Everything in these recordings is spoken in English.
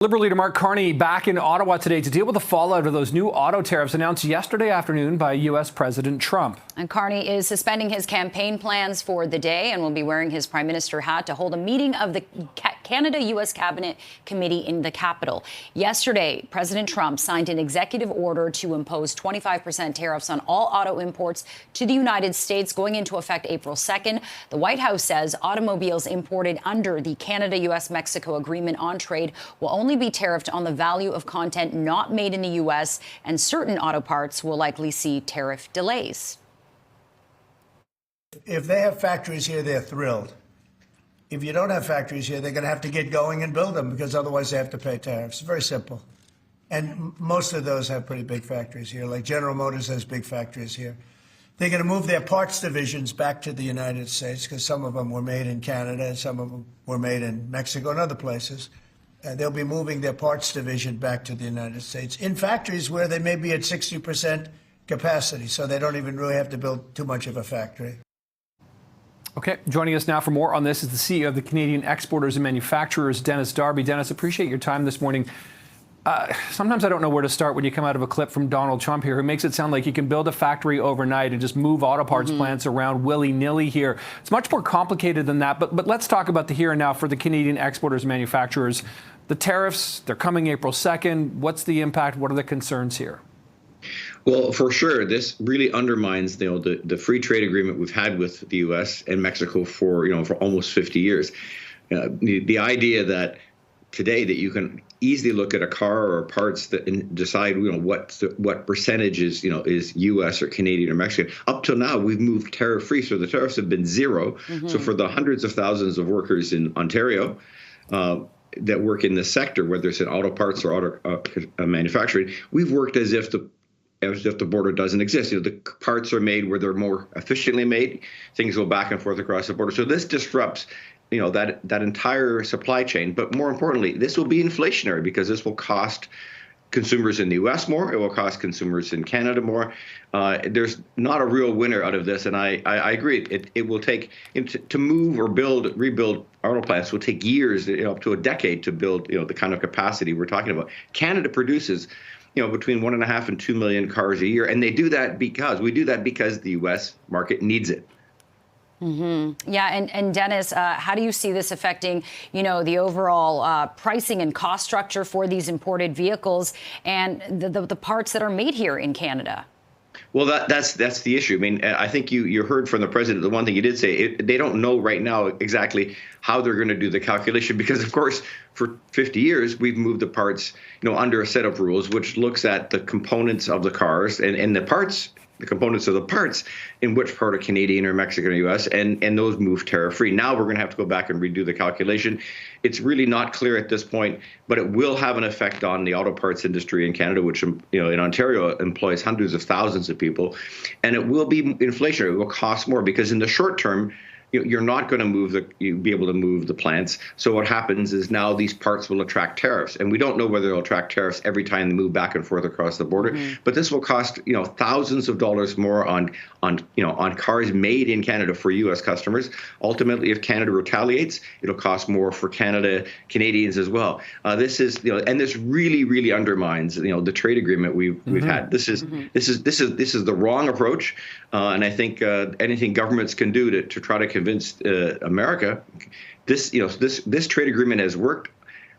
Liberal leader Mark Carney back in Ottawa today to deal with the fallout of those new auto tariffs announced yesterday afternoon by U.S. President Trump. And Carney is suspending his campaign plans for the day and will be wearing his prime minister hat to hold a meeting of the Canada-U.S. Cabinet Committee in the Capitol. Yesterday, President Trump signed an executive order to impose 25% tariffs on all auto imports to the United States going into effect April 2nd. The White House says automobiles imported under the Canada-U.S.-Mexico Agreement on Trade will only be tariffed on the value of content not made in the U.S., and certain auto parts will likely see tariff delays. If they have factories here, they're thrilled. If you don't have factories here, they're going to have to get going and build them because otherwise they have to pay tariffs. Very simple. And most of those have pretty big factories here, like General Motors has big factories here. They're going to move their parts divisions back to the United States because some of them were made in Canada and some of them were made in Mexico and other places. They'll be moving their parts division back to the United States in factories where they may be at 60% capacity, so they don't even really have to build too much of a factory. Okay, joining us now for more on this is the CEO of the Canadian Exporters and Manufacturers, Dennis Darby. Dennis, appreciate your time this morning. Sometimes I don't know where to start when you come out of a clip from Donald Trump here, who makes it sound like you can build a factory overnight and just move auto parts plants around willy-nilly here. It's much more complicated than that, but let's talk about the here and now for the Canadian exporters and manufacturers. The tariffs, they're coming April 2nd. What's the impact? What are the concerns here? Well, for sure, this really undermines the free trade agreement we've had with the U.S. and Mexico for almost 50 years. The idea that today that you can easily look at a car or parts that and decide what percentage is U.S. or Canadian or Mexican. Up till now, we've moved tariff free, so the tariffs have been zero. So for the hundreds of thousands of workers in Ontario that work in this sector, whether it's in auto parts or auto manufacturing, we've worked as if the border doesn't exist. The parts are made where they're more efficiently made. Things go back and forth across the border. So this disrupts that entire supply chain. But more importantly, this will be inflationary because this will cost consumers in the U.S. more. It will cost consumers in Canada more. There's not a real winner out of this. And I agree. It will take to move or rebuild auto plants will take years, up to a decade to build, the kind of capacity we're talking about. Canada produces between 1.5 and 2 million cars a year. And we do that because the U.S. market needs it. Yeah. And Dennis, how do you see this affecting, the overall pricing and cost structure for these imported vehicles and the parts that are made here in Canada? Well, that's the issue. I mean, I think you heard from the president, the one thing he did say, they don't know right now exactly how they're going to do the calculation because, of course, for 50 years, we've moved the parts, under a set of rules, which looks at the components of the cars and the components of the parts in which part of Canadian or Mexican or U.S. and those move tariff-free. Now we're going to have to go back and redo the calculation. It's really not clear at this point, but it will have an effect on the auto parts industry in Canada, which in Ontario employs hundreds of thousands of people, and it will be inflationary. It will cost more because in the short term, you're not going to be able to move the plants. So what happens is now these parts will attract tariffs, and we don't know whether they'll attract tariffs every time they move back and forth across the border. But this will cost thousands of dollars more on cars made in Canada for U.S. customers. Ultimately, if Canada retaliates, it'll cost more for Canadians as well. This is and this really undermines the trade agreement we've had. This is the wrong approach, and I think anything governments can do to try to convince America this trade agreement has worked.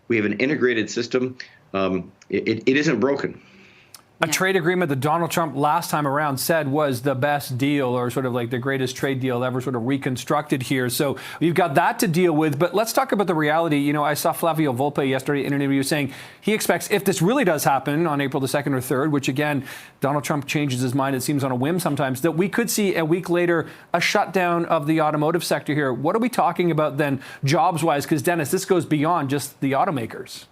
We have an integrated system. It isn't broken. A trade agreement that Donald Trump last time around said was the best deal or sort of like the greatest trade deal ever sort of reconstructed here. So you've got that to deal with. But let's talk about the reality. I saw Flavio Volpe yesterday in an interview saying he expects if this really does happen on April the 2nd or 3rd, which again, Donald Trump changes his mind, it seems on a whim sometimes, that we could see a week later a shutdown of the automotive sector here. What are we talking about then jobs-wise? Because Dennis, this goes beyond just the automakers.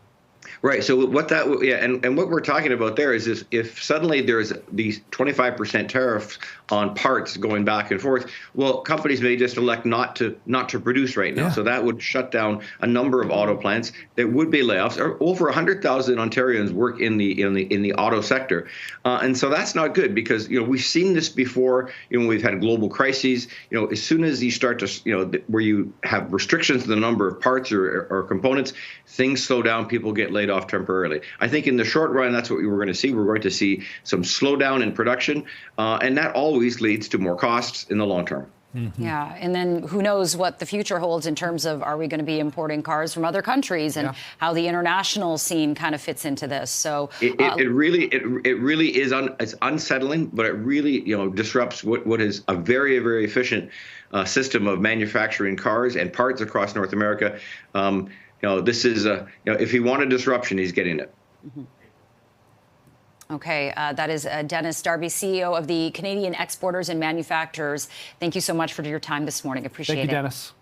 Right. So and what we're talking about there is if suddenly there's these 25% tariffs on parts going back and forth, well, companies may just elect not to produce right now. Yeah. So that would shut down a number of auto plants. There would be layoffs. Over 100,000 Ontarians work in the auto sector, and so that's not good because we've seen this before. We've had global crises. As soon as you start to where you have restrictions to the number of parts or components, things slow down. People get laid off temporarily. I think in the short run, that's what we were going to see. We're going to see some slowdown in production, and that always leads to more costs in the long term. Yeah, and then who knows what the future holds in terms of, are we going to be importing cars from other countries, and how the international scene kind of fits into this. So it really is it's unsettling, but it really disrupts what is a very, very efficient system of manufacturing cars and parts across North America. This is if he wanted disruption, he's getting it. Okay, that is Dennis Darby, CEO of the Canadian Exporters and Manufacturers. Thank you so much for your time this morning. Appreciate it. Thank you, Dennis.